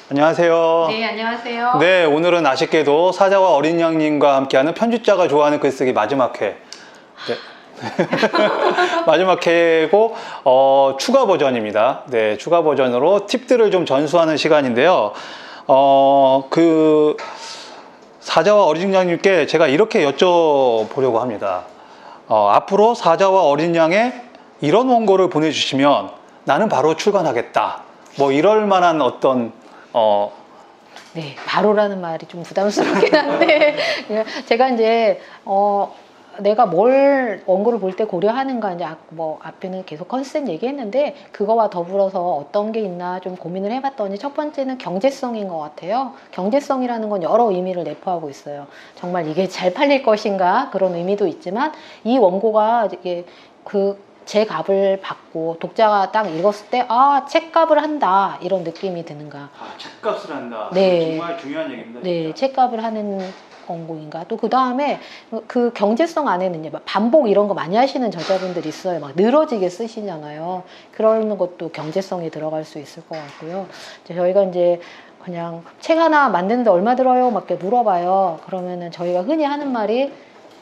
안녕하세요. 네, 안녕하세요. 네, 오늘은 아쉽게도 사자와 어린 양님과 함께하는 편집자가 좋아하는 글쓰기 마지막 회. 네. 마지막 회고 추가 버전입니다. 네, 추가 버전으로 팁들을 좀 전수하는 시간인데요. 그 사자와 어린 양님께 제가 이렇게 여쭤보려고 합니다. 앞으로 사자와 어린 양에 이런 원고를 보내주시면 나는 바로 출간하겠다. 뭐 이럴 만한 어떤 네, 바로라는 말이 좀 부담스럽긴 한데 제가 이제 내가 뭘 원고를 볼 때 고려하는가 이제 뭐 앞에는 계속 컨셉 얘기했는데 그거와 더불어서 어떤 게 있나 좀 고민을 해봤더니 첫 번째는 경제성인 것 같아요. 경제성이라는 건 여러 의미를 내포하고 있어요. 정말 이게 잘 팔릴 것인가 그런 의미도 있지만 이 원고가 이게 제 값을 받고 독자가 딱 읽었을 때 책값을 한다 이런 느낌이 드는가. 책값을 한다. 네. 정말 중요한 얘기입니다. 네, 진짜. 책값을 하는 원고인가. 또 그 다음에 그 경제성 안에는 막 반복 이런 거 많이 하시는 저자분들이 있어요. 막 늘어지게 쓰시잖아요. 그런 것도 경제성에 들어갈 수 있을 것 같고요. 저희가 이제 그냥 책 하나 만드는데 얼마 들어요? 막 이렇게 물어봐요. 그러면은 저희가 흔히 하는 말이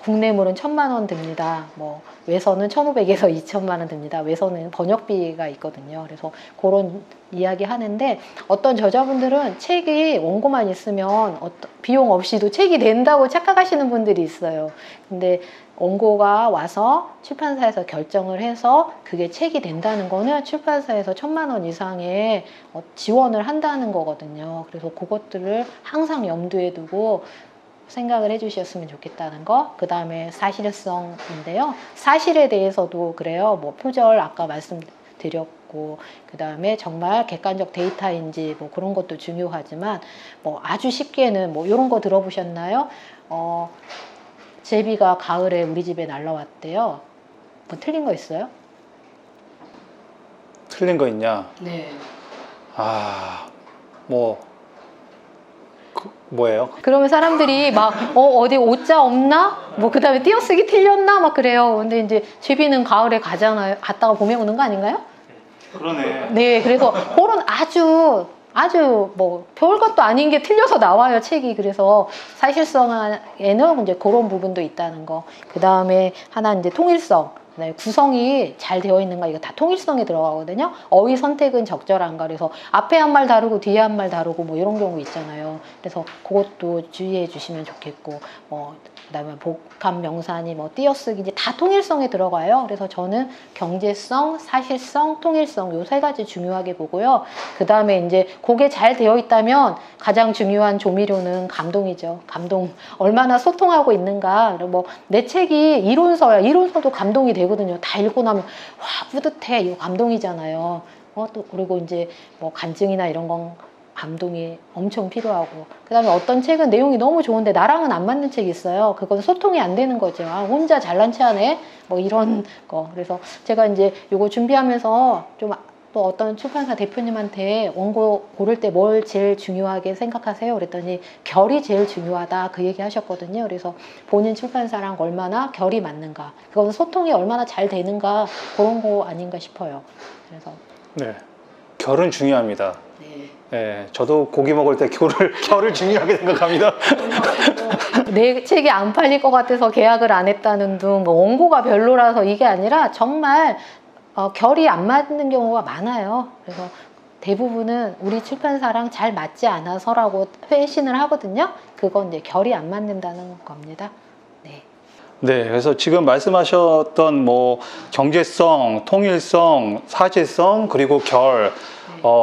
국내물은 1,000만 원 듭니다. 뭐 외서는 1,500에서 2,000만 원 듭니다. 외서는 번역비가 있거든요. 그래서 그런 이야기 하는데 어떤 저자분들은 책이 원고만 있으면 비용 없이도 책이 된다고 착각하시는 분들이 있어요. 근데 원고가 와서 출판사에서 결정을 해서 그게 책이 된다는 거는 출판사에서 1,000만 원 이상의 지원을 한다는 거거든요. 그래서 그것들을 항상 염두에 두고 생각을 해주셨으면 좋겠다는 거. 그 다음에 사실성인데요. 사실에 대해서도 그래요. 뭐 표절 아까 말씀드렸고, 그 다음에 정말 객관적 데이터인지 뭐 그런 것도 중요하지만 뭐 아주 쉽게는 뭐 이런 거 들어보셨나요? 제비가 가을에 우리 집에 날라왔대요. 뭐 틀린 거 있어요? 틀린 거 있냐? 네. 뭐예요? 그러면 사람들이 막 어디 오자 없나? 뭐 그다음에 띄어쓰기 틀렸나? 막 그래요. 근데 이제 제비는 가을에 가잖아요. 갔다가 봄에 오는 거 아닌가요? 그러네. 네, 그래서 그런 아주 뭐 별것도 아닌 게 틀려서 나와요, 책이. 그래서 사실성에는 이제 그런 부분도 있다는 거. 그 다음에 하나 이제 통일성. 네, 구성이 잘 되어 있는가 이거 다 통일성에 들어가거든요. 어휘 선택은 적절한가. 그래서 앞에 한 말 다르고 뒤에 한 말 다르고 뭐 이런 경우 있잖아요. 그래서 그것도 주의해 주시면 좋겠고 그다음에 복합 명사니 뭐 띄어쓰기인지 다 통일성에 들어가요. 그래서 저는 경제성, 사실성, 통일성 요 세 가지 중요하게 보고요. 그 다음에 이제 그게 잘 되어 있다면 가장 중요한 조미료는 감동이죠. 감동. 얼마나 소통하고 있는가. 뭐 내 책이 이론서야. 이론서도 감동이 되거든요. 다 읽고 나면 와 뿌듯해. 이거 감동이잖아요. 또 그리고 이제 뭐 간증이나 이런 건 감동이 엄청 필요하고 그 다음에 어떤 책은 내용이 너무 좋은데 나랑은 안 맞는 책이 있어요. 그건 소통이 안 되는 거죠. 혼자 잘난 체 하네 뭐 이런 거. 그래서 제가 이제 요거 준비하면서 좀 또 어떤 출판사 대표님한테 원고 고를 때 뭘 제일 중요하게 생각하세요? 그랬더니 결이 제일 중요하다 그 얘기 하셨거든요. 그래서 본인 출판사랑 얼마나 결이 맞는가, 그건 소통이 얼마나 잘 되는가 그런 거 아닌가 싶어요. 그래서 네, 결은 중요합니다. 네. 네, 저도 고기 먹을 때 결을 중요하게 생각합니다. 내 책이 안 팔릴 것 같아서 계약을 안 했다는 둥, 뭐 원고가 별로라서 이게 아니라 정말 결이 안 맞는 경우가 많아요. 그래서 대부분은 우리 출판사랑 잘 맞지 않아서라고 회신을 하거든요. 그건 이제 결이 안 맞는다는 겁니다. 네. 네, 그래서 지금 말씀하셨던 뭐 경제성, 통일성, 사실성, 그리고 결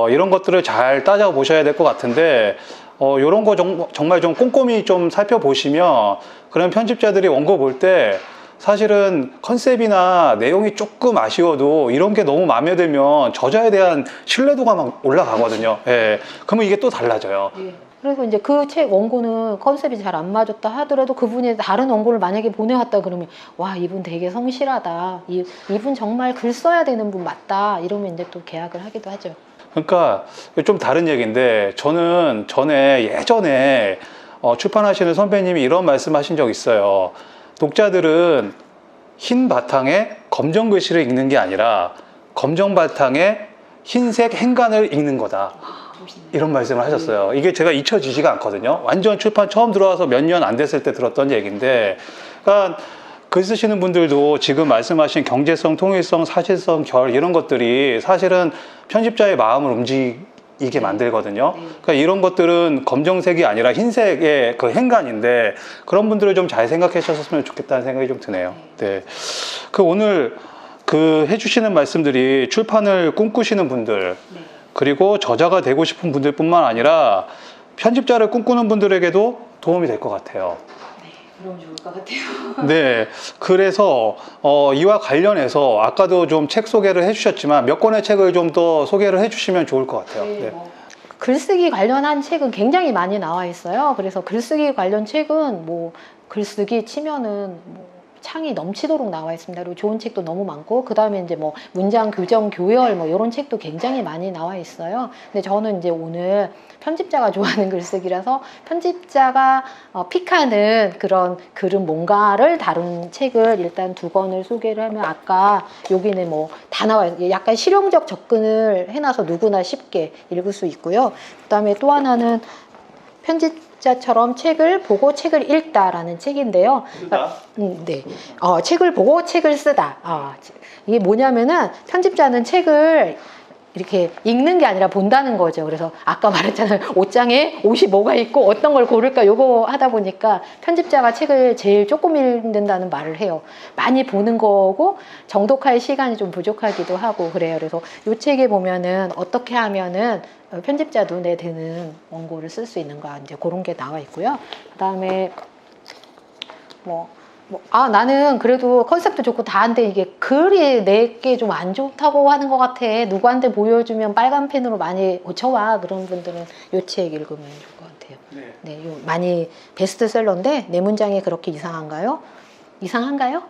이런 것들을 잘 따져보셔야 될 것 같은데 이런 거 정말 좀 꼼꼼히 좀 살펴보시면 그런 편집자들이 원고 볼 때 사실은 컨셉이나 내용이 조금 아쉬워도 이런 게 너무 마음에 들면 저자에 대한 신뢰도가 막 올라가거든요. 예, 그러면 이게 또 달라져요. 예. 그리고 이제 그 책 원고는 컨셉이 잘 안 맞았다 하더라도 그분이 다른 원고를 만약에 보내왔다 그러면 와 이분 되게 성실하다, 이분 정말 글 써야 되는 분 맞다 이러면 이제 또 계약을 하기도 하죠. 그러니까 좀 다른 얘기인데 저는 예전에 출판하시는 선배님이 이런 말씀하신 적 있어요. 독자들은 흰 바탕에 검정 글씨를 읽는 게 아니라 검정 바탕에 흰색 행간을 읽는 거다. 좋으시네요. 이런 말씀을 하셨어요. 이게 제가 잊혀지지가 않거든요. 완전 출판 처음 들어와서 몇 년 안 됐을 때 들었던 얘기인데, 그러니까 글 쓰시는 분들도 지금 말씀하신 경제성, 통일성, 사실성, 결 이런 것들이 사실은 편집자의 마음을 움직이게 만들거든요. 그러니까 이런 것들은 검정색이 아니라 흰색의 그 행간인데, 그런 분들을 좀 잘 생각해 주셨으면 좋겠다는 생각이 좀 드네요. 네. 그 오늘 그 해주시는 말씀들이 출판을 꿈꾸시는 분들, 그리고 저자가 되고 싶은 분들뿐만 아니라 편집자를 꿈꾸는 분들에게도 도움이 될 것 같아요. 그럼 좋을 것 같아요. 네, 그래서 이와 관련해서 아까도 좀 책 소개를 해주셨지만 몇 권의 책을 좀 더 소개를 해주시면 좋을 것 같아요. 네. 글쓰기 관련한 책은 굉장히 많이 나와 있어요. 그래서 글쓰기 관련 책은 뭐 글쓰기 치면은 뭐 창이 넘치도록 나와 있습니다. 그리고 좋은 책도 너무 많고, 그 다음에 이제 뭐 문장 교정, 교열 뭐 이런 책도 굉장히 많이 나와 있어요. 근데 저는 이제 오늘 편집자가 좋아하는 글쓰기라서 편집자가 픽하는 그런 글은 뭔가를 다룬 책을 일단 2권을 소개를 하면, 아까 여기는 뭐 다 나와요. 약간 실용적 접근을 해놔서 누구나 쉽게 읽을 수 있고요. 그 다음에 또 하나는 편집자처럼 책을 보고 책을 읽다라는 책인데요. 네. 책을 보고 책을 쓰다. 이게 뭐냐면은 편집자는 책을 이렇게 읽는 게 아니라 본다는 거죠. 그래서 아까 말했잖아요. 옷장에 옷이 뭐가 있고 어떤 걸 고를까, 요거 하다 보니까 편집자가 책을 제일 조금 읽는다는 말을 해요. 많이 보는 거고 정독할 시간이 좀 부족하기도 하고 그래요. 그래서 이 책에 보면은 어떻게 하면은 편집자 눈에 드는 원고를 쓸 수 있는가, 이제 그런 게 나와 있고요. 그다음에 나는 그래도 컨셉도 좋고 다한데 이게 글이 내게 좀 안 좋다고 하는 것 같아. 누구한테 보여주면 빨간 펜으로 많이 고쳐와. 그런 분들은 이 책 읽으면 좋을 것 같아요. 네, 요 많이 베스트셀러인데 내 문장이 그렇게 이상한가요? 이상한가요?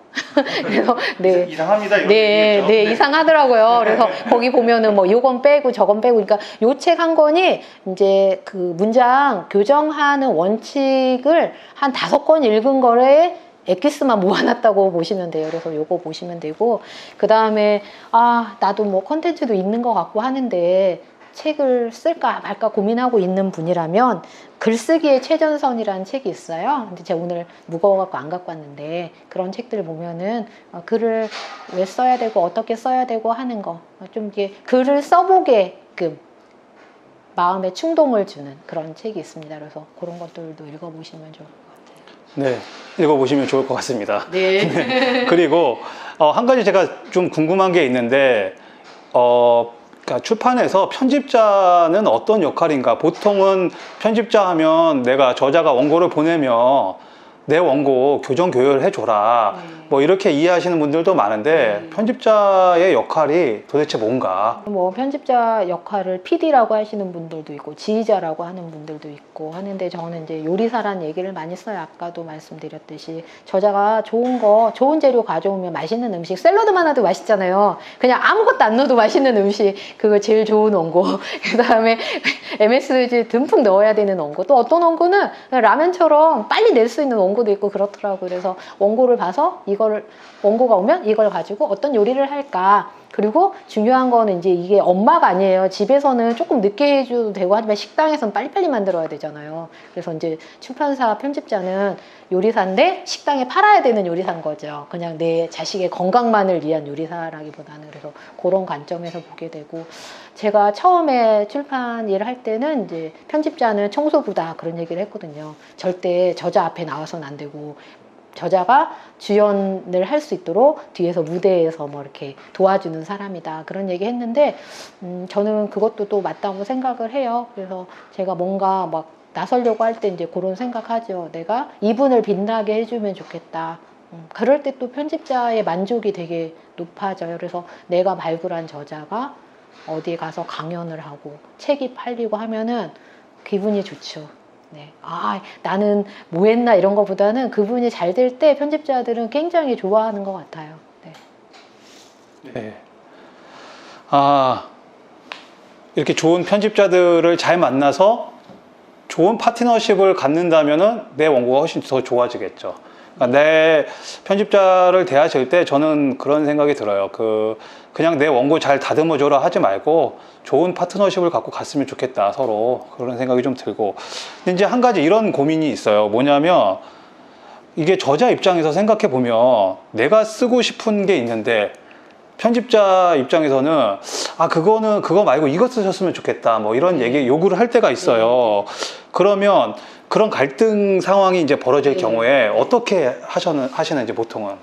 그래서 네, 이상합니다. 네, 이상하더라고요. 그래서 거기 보면은 뭐 요건 빼고 저건 빼고, 그러니까 요 책 한 권이 이제 그 문장 교정하는 원칙을 한 5권 읽은 거에 엑기스만 모아놨다고 보시면 돼요. 그래서 요거 보시면 되고, 그 다음에 나도 뭐 컨텐츠도 있는 것 같고 하는데 책을 쓸까 말까 고민하고 있는 분이라면 글쓰기의 최전선이라는 책이 있어요. 근데 제가 오늘 무거워갖고 안 갖고 왔는데, 그런 책들 보면은 글을 왜 써야 되고 어떻게 써야 되고 하는 거, 좀 이게 글을 써보게 그 마음에 충동을 주는 그런 책이 있습니다. 그래서 그런 것들도 읽어보시면 좋을 것 같아요. 네, 읽어보시면 좋을 것 같습니다. 네. 네. 그리고 한 가지 제가 좀 궁금한 게 있는데, 그러니까 출판에서 편집자는 어떤 역할인가? 보통은 편집자 하면 내가 저자가 원고를 보내면 내 원고 교정 교열을 해줘라, 뭐 이렇게 이해하시는 분들도 많은데 편집자의 역할이 도대체 뭔가? 뭐 편집자 역할을 PD라고 하시는 분들도 있고 지휘자라고 하는 분들도 있고 하는데, 저는 이제 요리사라는 얘기를 많이 써요. 아까도 말씀드렸듯이 저자가 좋은 재료 가져오면 맛있는 음식, 샐러드만 해도 맛있잖아요. 그냥 아무것도 안 넣어도 맛있는 음식, 그거 제일 좋은 원고. 그 다음에 MSG 듬뿍 넣어야 되는 원고, 또 어떤 원고는 라면처럼 빨리 낼 수 있는 원고도 있고 그렇더라고요. 그래서 원고를 봐서 원고가 오면 이걸 가지고 어떤 요리를 할까. 그리고 중요한 거는 이제 이게 엄마가 아니에요. 집에서는 조금 늦게 해줘도 되고 하지만 식당에서는 빨리빨리 만들어야 되잖아요. 그래서 이제 출판사 편집자는 요리사인데 식당에 팔아야 되는 요리사인 거죠. 그냥 내 자식의 건강만을 위한 요리사라기보다는. 그래서 그런 관점에서 보게 되고, 제가 처음에 출판 일을 할 때는 이제 편집자는 청소부다 그런 얘기를 했거든요. 절대 저자 앞에 나와서는 안 되고 저자가 주연을 할 수 있도록 뒤에서 무대에서 뭐 이렇게 도와주는 사람이다 그런 얘기 했는데, 저는 그것도 또 맞다고 생각을 해요. 그래서 제가 뭔가 막 나서려고 할 때 이제 그런 생각하죠. 내가 이분을 빛나게 해주면 좋겠다. 그럴 때 또 편집자의 만족이 되게 높아져요. 그래서 내가 발굴한 저자가 어디에 가서 강연을 하고 책이 팔리고 하면은 기분이 좋죠. 네. 나는 뭐 했나 이런 거보다는 그분이 잘 될 때 편집자들은 굉장히 좋아하는 것 같아요. 네. 네. 이렇게 좋은 편집자들을 잘 만나서 좋은 파트너십을 갖는다면은 내 원고가 훨씬 더 좋아지겠죠. 그러니까 내 편집자를 대하실 때 저는 그런 생각이 들어요. 그냥 내 원고 잘 다듬어줘라 하지 말고 좋은 파트너십을 갖고 갔으면 좋겠다, 서로. 그런 생각이 좀 들고. 근데 이제 한 가지 이런 고민이 있어요. 뭐냐면 이게 저자 입장에서 생각해 보면 내가 쓰고 싶은 게 있는데 편집자 입장에서는 그거는 그거 말고 이거 쓰셨으면 좋겠다, 뭐 이런 얘기 요구를 할 때가 있어요. 그러면 그런 갈등 상황이 이제 벌어질 경우에 어떻게 하시는지 보통은.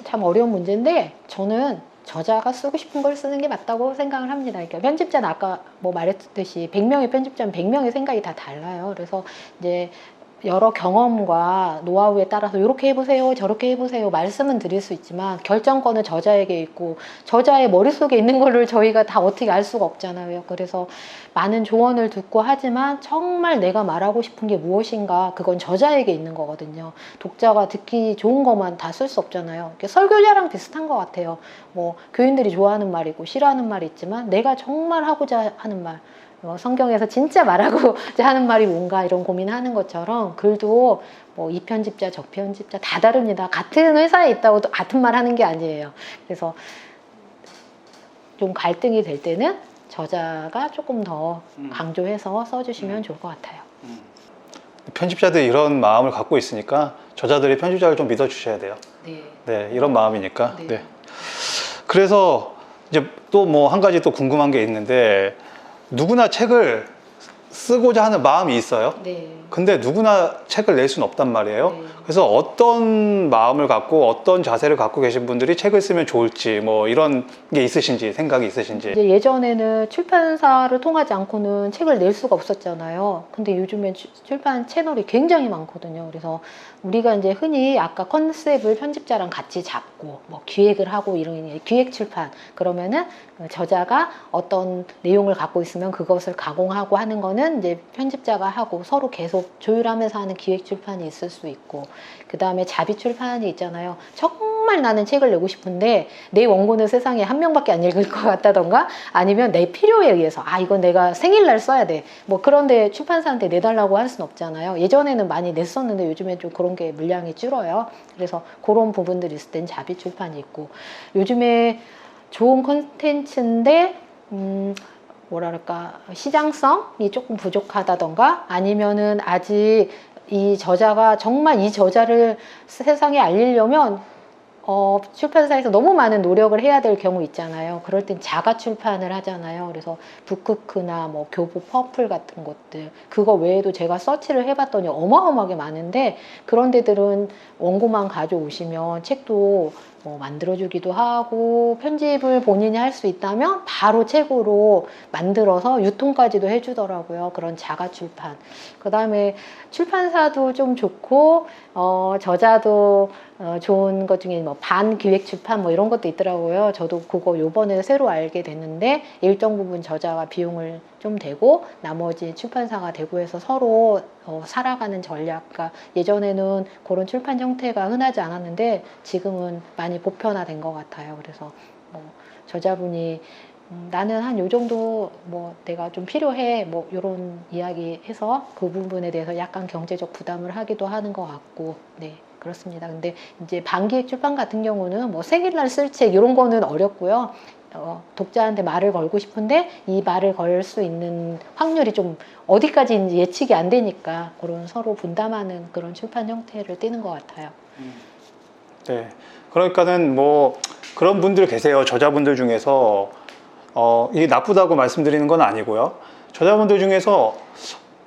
참 어려운 문제인데 저는 저자가 쓰고 싶은 걸 쓰는 게 맞다고 생각을 합니다. 그러니까 편집자는 아까 뭐 말했듯이 100명의 편집자는 100명의 생각이 다 달라요. 그래서 이제 여러 경험과 노하우에 따라서 이렇게 해보세요, 저렇게 해보세요 말씀은 드릴 수 있지만 결정권은 저자에게 있고 저자의 머릿속에 있는 거를 저희가 다 어떻게 알 수가 없잖아요. 그래서 많은 조언을 듣고 하지만 정말 내가 말하고 싶은 게 무엇인가 그건 저자에게 있는 거거든요. 독자가 듣기 좋은 것만 다 쓸 수 없잖아요. 설교자랑 비슷한 것 같아요. 뭐 교인들이 좋아하는 말이고 싫어하는 말이 있지만 내가 정말 하고자 하는 말, 성경에서 진짜 말하고자 하는 말이 뭔가 이런 고민하는 것처럼 글도 뭐 이 편집자 저 편집자 다 다릅니다. 같은 회사에 있다고 또 같은 말 하는 게 아니에요. 그래서 좀 갈등이 될 때는 저자가 조금 더 강조해서 써주시면 좋을 것 같아요. 편집자들이 이런 마음을 갖고 있으니까 저자들이 편집자를 좀 믿어주셔야 돼요. 네, 이런 마음이니까. 네. 그래서 이제 또 뭐 한 가지 또 궁금한 게 있는데 누구나 책을 쓰고자 하는 마음이 있어요. 근데 누구나 책을 낼 수는 없단 말이에요. 그래서 어떤 마음을 갖고 어떤 자세를 갖고 계신 분들이 책을 쓰면 좋을지 뭐 이런 게 있으신지, 생각이 있으신지. 이제 예전에는 출판사를 통하지 않고는 책을 낼 수가 없었잖아요. 근데 요즘엔 출판 채널이 굉장히 많거든요. 그래서 우리가 이제 흔히 아까 컨셉을 편집자랑 같이 잡고 뭐 기획을 하고 이런 기획 출판 그러면은 저자가 어떤 내용을 갖고 있으면 그것을 가공하고 하는 거는 이제 편집자가 하고 서로 계속 조율하면서 하는 기획 출판이 있을 수 있고, 그 다음에 자비 출판이 있잖아요. 정말 나는 책을 내고 싶은데 내 원고는 세상에 한 명밖에 안 읽을 것 같다던가 아니면 내 필요에 의해서 이건 내가 생일날 써야 돼 뭐 그런데 출판사한테 내달라고 할 수는 없잖아요. 예전에는 많이 냈었는데 요즘엔 좀 그런 게 물량이 줄어요. 그래서 그런 부분들이 있을 땐 자비 출판이 있고, 요즘에 좋은 콘텐츠인데 뭐랄까 시장성이 조금 부족하다던가 아니면은 아직 이 저자가 정말 이 저자를 세상에 알리려면 출판사에서 너무 많은 노력을 해야 될 경우 있잖아요. 그럴 땐 자가 출판을 하잖아요. 그래서 북크크나 뭐 교보 퍼플 같은 것들, 그거 외에도 제가 서치를 해봤더니 어마어마하게 많은데 그런 데들은 원고만 가져오시면 책도 뭐 만들어주기도 하고 편집을 본인이 할 수 있다면 바로 책으로 만들어서 유통까지도 해주더라고요. 그런 자가 출판. 그 다음에 출판사도 좀 좋고 저자도 좋은 것 중에 뭐 반기획 출판 뭐 이런 것도 있더라고요. 저도 그거 요번에 새로 알게 됐는데 일정 부분 저자가 비용을 좀 되고 나머지 출판사가 되고 해서 서로 살아가는 전략. 그러니까 예전에는 그런 출판 형태가 흔하지 않았는데 지금은 많이 보편화된 것 같아요. 그래서 뭐 저자분이 나는 한 요 정도 뭐 내가 좀 필요해 뭐 이런 이야기 해서 그 부분에 대해서 약간 경제적 부담을 하기도 하는 것 같고, 네 그렇습니다. 근데 이제 반기획 출판 같은 경우는 뭐 생일날 쓸 책 이런 거는 어렵고요. 독자한테 말을 걸고 싶은데 이 말을 걸 수 있는 확률이 좀 어디까지인지 예측이 안 되니까 그런 서로 분담하는 그런 출판 형태를 띠는 것 같아요. 네, 그러니까는 뭐 그런 분들 계세요. 저자분들 중에서 이게 나쁘다고 말씀드리는 건 아니고요. 저자분들 중에서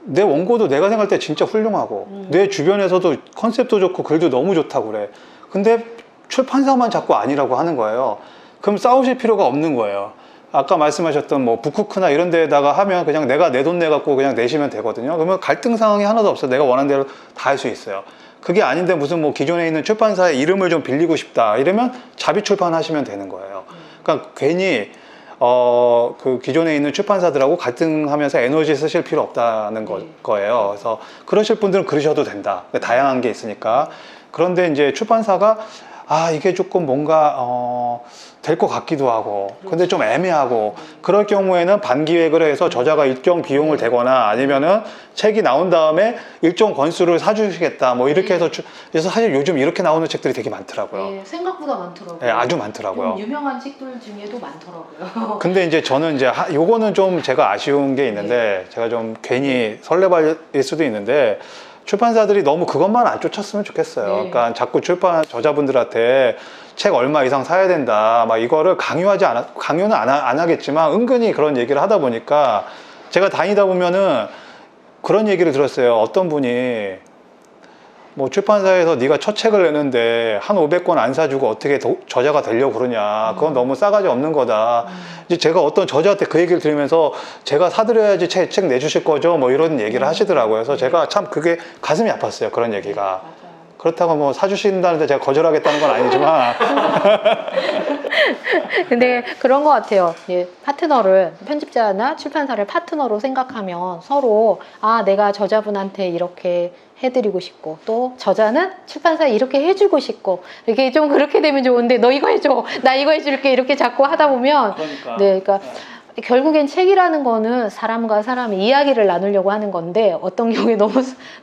내 원고도 내가 생각할 때 진짜 훌륭하고 내 주변에서도 컨셉도 좋고 글도 너무 좋다고 그래. 근데 출판사만 자꾸 아니라고 하는 거예요. 그럼 싸우실 필요가 없는 거예요. 아까 말씀하셨던 뭐 북쿠크나 이런 데다가 하면 그냥 내가 내 돈 내갖고 그냥 내시면 되거든요. 그러면 갈등 상황이 하나도 없어. 내가 원하는 대로 다 할 수 있어요. 그게 아닌데 무슨 뭐 기존에 있는 출판사의 이름을 좀 빌리고 싶다 이러면 자비 출판하시면 되는 거예요. 그러니까 괜히 그 기존에 있는 출판사들하고 갈등하면서 에너지 쓰실 필요 없다는 거예요. 그래서 그러실 분들은 그러셔도 된다. 다양한 게 있으니까. 그런데 이제 출판사가 아, 이게 조금 뭔가 될 것 같기도 하고 근데 좀 애매하고 그럴 경우에는 반기획을 해서 저자가 일정 비용을 대거나 아니면은 책이 나온 다음에 일정 권수를 사주시겠다 뭐 이렇게 해서 그래서 사실 요즘 이렇게 나오는 책들이 되게 많더라고요. 네, 생각보다 많더라고요. 네, 아주 많더라고요. 좀 유명한 책들 중에도 많더라고요. 근데 이제 저는 이제 요거는 좀 제가 아쉬운 게 있는데 제가 좀 괜히 설레발일 수도 있는데 출판사들이 너무 그것만 안 쫓았으면 좋겠어요. 네. 그러니까 자꾸 출판 저자분들한테 책 얼마 이상 사야 된다 막 이거를 강요는 안 하겠지만 은근히 그런 얘기를 하다 보니까 제가 다니다 보면은 그런 얘기를 들었어요. 어떤 분이 뭐 출판사에서 네가 첫 책을 내는데 한 500권 안 사주고 어떻게 저자가 되려고 그러냐. 그건 너무 싸가지 없는 거다. 이제 제가 어떤 저자한테 그 얘기를 들으면서 제가 사드려야지 책 내주실 거죠. 뭐 이런 얘기를 하시더라고요. 그래서 제가 참 그게 가슴이 아팠어요. 그런 얘기가. 맞아요. 그렇다고 뭐 사주신다는데 제가 거절하겠다는 건 아니지만 근데 그런 것 같아요. 예, 파트너를, 편집자나 출판사를 파트너로 생각하면 서로, 아, 내가 저자분한테 이렇게 해드리고 싶고, 또 저자는 출판사에 이렇게 해주고 싶고, 이렇게 좀 그렇게 되면 좋은데, 너 이거 해줘, 나 이거 해줄게, 이렇게 자꾸 하다 보면, 네, 그러니까 결국엔 책이라는 거는 사람과 사람의 이야기를 나누려고 하는 건데, 어떤 경우에 너무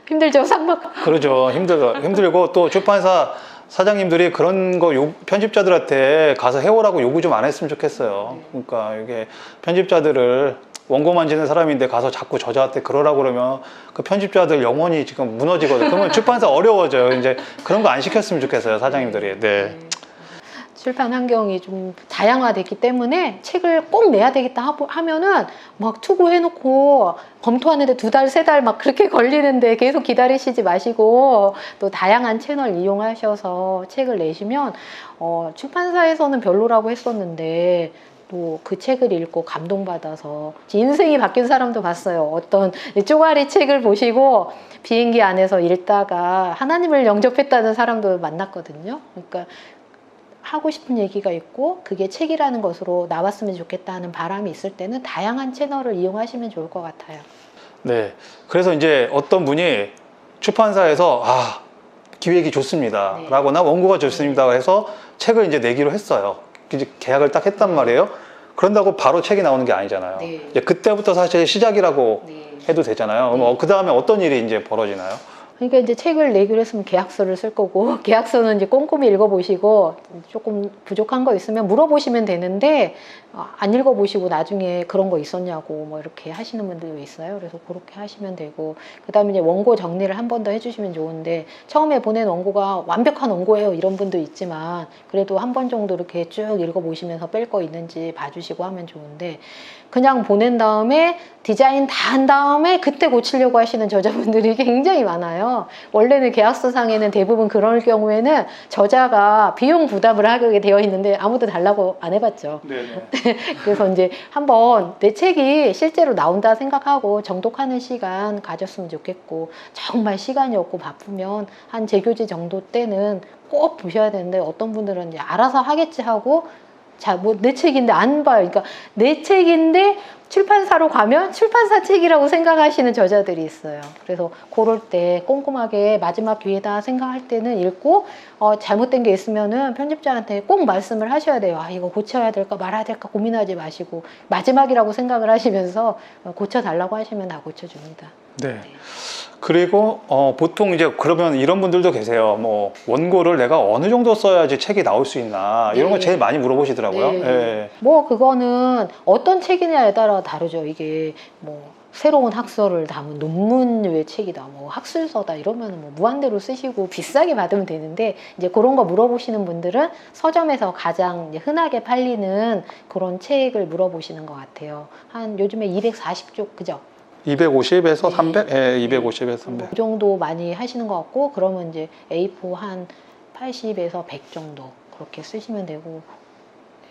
힘들죠, 삭막. 그러죠. 힘들고 또 출판사 사장님들이 그런 거 편집자들한테 가서 해오라고 요구 좀 안 했으면 좋겠어요. 그러니까 이게 편집자들을 원고 만지는 사람인데 가서 자꾸 저자한테 그러라고 그러면 그 편집자들 영혼이 지금 무너지거든요. 그러면 출판사 어려워져요. 이제 그런 거 안 시켰으면 좋겠어요, 사장님들이. 네. 출판 환경이 좀 다양화됐기 때문에 책을 꼭 내야 되겠다 하면은 막 투고해놓고 검토하는데 2달, 3달 막 그렇게 걸리는데 계속 기다리시지 마시고 또 다양한 채널 이용하셔서 책을 내시면 출판사에서는 별로라고 했었는데 또 그 책을 읽고 감동받아서 인생이 바뀐 사람도 봤어요. 어떤 쪼가리 책을 보시고 비행기 안에서 읽다가 하나님을 영접했다는 사람도 만났거든요. 그러니까 하고 싶은 얘기가 있고 그게 책이라는 것으로 나왔으면 좋겠다 하는 바람이 있을 때는 다양한 채널을 이용하시면 좋을 것 같아요. 네. 그래서 이제 어떤 분이 출판사에서 기획이 좋습니다. 네. 라거나 원고가 좋습니다. 해서 책을 이제 내기로 했어요. 이제 계약을 딱 했단 말이에요. 그런다고 바로 책이 나오는 게 아니잖아요. 네. 이제 그때부터 사실 시작이라고 네. 해도 되잖아요. 그럼 그 다음에 어떤 일이 이제 벌어지나요? 그러니까 이제 책을 내기로 했으면 계약서를 쓸 거고 계약서는 이제 꼼꼼히 읽어보시고 조금 부족한 거 있으면 물어보시면 되는데 안 읽어보시고 나중에 그런 거 있었냐고 뭐 이렇게 하시는 분들도 있어요. 그래서 그렇게 하시면 되고 그다음에 이제 원고 정리를 한 번 더 해주시면 좋은데 처음에 보낸 원고가 완벽한 원고예요 이런 분도 있지만 그래도 한 번 정도 이렇게 쭉 읽어보시면서 뺄 거 있는지 봐주시고 하면 좋은데 그냥 보낸 다음에 디자인 다 한 다음에 그때 고치려고 하시는 저자분들이 굉장히 많아요. 원래는 계약서상에는 대부분 그럴 경우에는 저자가 비용 부담을 하게 되어 있는데 아무도 달라고 안 해봤죠. 그래서 이제 한번 내 책이 실제로 나온다 생각하고 정독하는 시간 가졌으면 좋겠고 정말 시간이 없고 바쁘면 한 재교지 정도 때는 꼭 보셔야 되는데 어떤 분들은 이제 알아서 하겠지 하고 자, 뭐 내 책인데 안 봐요. 그러니까 내 책인데 출판사로 가면 출판사 책이라고 생각하시는 저자들이 있어요. 그래서 그럴 때 꼼꼼하게 마지막 기회다 생각할 때는 읽고 잘못된 게 있으면은 편집자한테 꼭 말씀을 하셔야 돼요. 이거 고쳐야 될까 말아야 될까 고민하지 마시고 마지막이라고 생각을 하시면서 고쳐달라고 하시면 다 고쳐줍니다. 네. 그리고 보통 이제 그러면 이런 분들도 계세요. 뭐 원고를 내가 어느 정도 써야지 책이 나올 수 있나 이런 거 제일 많이 물어보시더라고요. 네. 네. 뭐 그거는 어떤 책이냐에 따라 다르죠. 이게 뭐 새로운 학설을 담은 논문의 책이다, 뭐 학술서다 이러면 뭐 무한대로 쓰시고 비싸게 받으면 되는데 이제 그런 거 물어보시는 분들은 서점에서 가장 이제 흔하게 팔리는 그런 책을 물어보시는 것 같아요. 한 요즘에 240쪽 그죠? 250에서 네. 300? 네, 250에서 300. 그 정도 많이 하시는 것 같고 그러면 이제 A4 한 80에서 100 정도 그렇게 쓰시면 되고 네,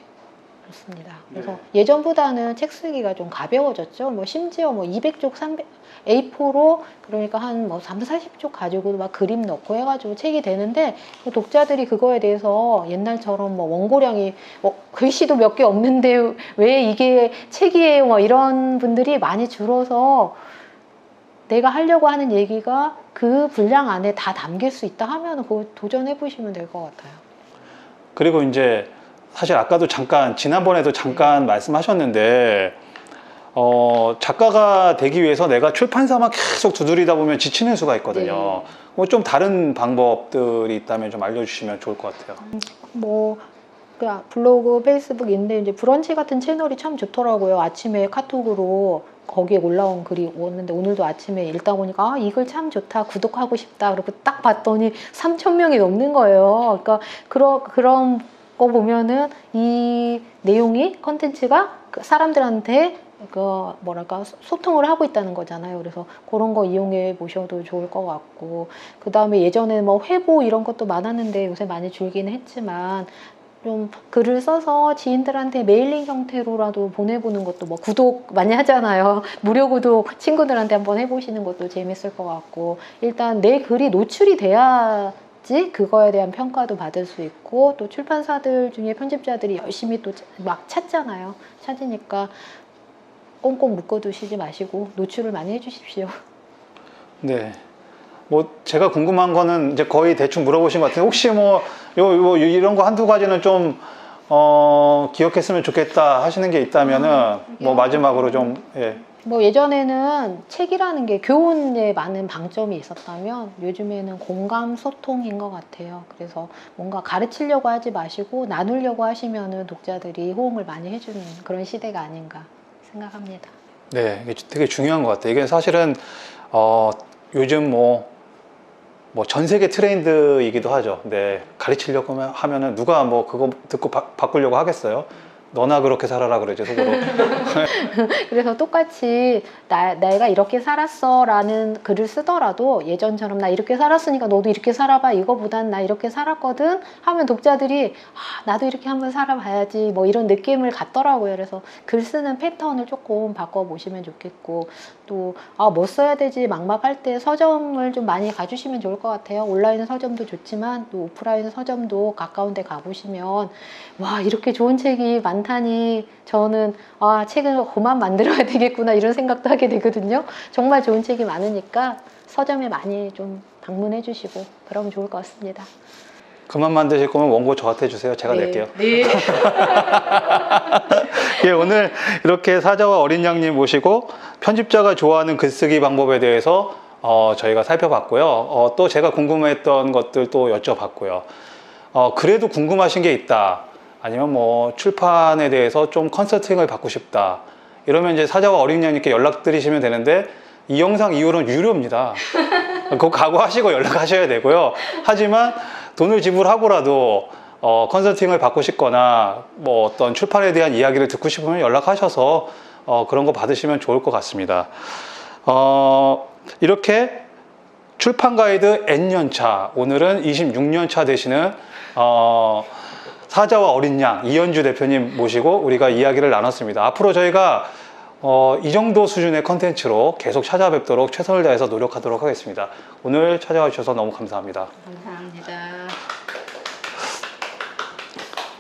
그렇습니다. 그래서 네. 예전보다는 책 쓰기가 좀 가벼워졌죠. 뭐 심지어 뭐 200쪽, 300 A4로 그러니까 한 뭐 3, 40쪽 가지고도 막 그림 넣고 해가지고 책이 되는데 독자들이 그거에 대해서 옛날처럼 뭐 원고량이 뭐 글씨도 몇 개 없는데 왜 이게 책이에요? 뭐 이런 분들이 많이 줄어서 내가 하려고 하는 얘기가 그 분량 안에 다 담길 수 있다 하면 그거 도전해 보시면 될 것 같아요. 그리고 이제 사실 아까도 잠깐 지난번에도 잠깐 말씀하셨는데 작가가 되기 위해서 내가 출판사만 계속 두드리다 보면 지치는 수가 있거든요. 뭐 좀 다른 방법들이 있다면 좀 알려주시면 좋을 것 같아요. 뭐 블로그, 페이스북인데 이제 브런치 같은 채널이 참 좋더라고요. 아침에 카톡으로 거기에 올라온 글이 왔는데 오늘도 아침에 읽다 보니까 아, 이 글 참 좋다, 구독하고 싶다. 그리고 딱 봤더니 3,000명이 넘는 거예요. 그러니까 그런 거 보면은 이 내용이 컨텐츠가 사람들한테 뭐랄까 소통을 하고 있다는 거잖아요. 그래서 그런 거 이용해 보셔도 좋을 것 같고, 그 다음에 예전에 뭐 회보 이런 것도 많았는데 요새 많이 줄기는 했지만 좀 글을 써서 지인들한테 메일링 형태로라도 보내보는 것도, 뭐 구독 많이 하잖아요. 무료 구독 친구들한테 한번 해보시는 것도 재밌을 것 같고, 일단 내 글이 노출이 돼야지 그거에 대한 평가도 받을 수 있고, 또 출판사들 중에 편집자들이 열심히 또 막 찾잖아요. 찾으니까 꽁꽁 묶어두시지 마시고 노출을 많이 해주십시오. 네. 뭐 제가 궁금한 거는 이제 거의 대충 물어보신 것 같은데, 혹시 뭐 이런 거 한두 가지는 좀 기억했으면 좋겠다 하시는 게 있다면은 뭐 마지막으로 좀 예. 뭐 예전에는 책이라는 게 교훈에 많은 방점이 있었다면 요즘에는 공감 소통인 것 같아요. 그래서 뭔가 가르치려고 하지 마시고 나누려고 하시면은 독자들이 호응을 많이 해주는 그런 시대가 아닌가 생각합니다. 네, 이게 되게 중요한 것 같아요. 이게 사실은 요즘 뭐 전 세계 트렌드이기도 하죠. 네, 가르치려고 하면은 누가 뭐 그거 듣고 바꾸려고 하겠어요? 너나 그렇게 살아라 그러죠, 속으로. 그래서 똑같이 내가 이렇게 살았어 라는 글을 쓰더라도 예전처럼 나 이렇게 살았으니까 너도 이렇게 살아봐, 이거보단 나 이렇게 살았거든 하면 독자들이 나도 이렇게 한번 살아봐야지 뭐 이런 느낌을 갖더라고요. 그래서 글 쓰는 패턴을 조금 바꿔보시면 좋겠고, 또 뭐 써야 되지 막막할 때 서점을 좀 많이 가주시면 좋을 것 같아요. 온라인 서점도 좋지만 또 오프라인 서점도 가까운 데 가보시면 와, 이렇게 좋은 책이 많다니 저는 책을 그만 만들어야 되겠구나 이런 생각도 하게 되거든요. 정말 좋은 책이 많으니까 서점에 많이 좀 방문해 주시고 그러면 좋을 것 같습니다. 그만 만드실 거면 원고 저한테 주세요. 제가 낼게요. 네. 예, 오늘 이렇게 사자와 어린 양님 모시고 편집자가 좋아하는 글쓰기 방법에 대해서 저희가 살펴봤고요. 또 제가 궁금했던 것들 또 여쭤봤고요. 그래도 궁금하신 게 있다, 아니면 뭐 출판에 대해서 좀 컨설팅을 받고 싶다, 이러면 이제 사자와 어린 양님께 연락드리시면 되는데, 이 영상 이후로는 유료입니다. 그거 각오하시고 연락하셔야 되고요. 하지만 돈을 지불하고라도 컨설팅을 받고 싶거나 뭐 어떤 출판에 대한 이야기를 듣고 싶으면 연락하셔서 그런 거 받으시면 좋을 것 같습니다. 이렇게 출판 가이드 N년차, 오늘은 26년차 되시는 사자와 어린 양 이현주 대표님 모시고 우리가 이야기를 나눴습니다. 앞으로 저희가 이 정도 수준의 컨텐츠로 계속 찾아뵙도록 최선을 다해서 노력하도록 하겠습니다. 오늘 찾아와 주셔서 너무 감사합니다. 감사합니다.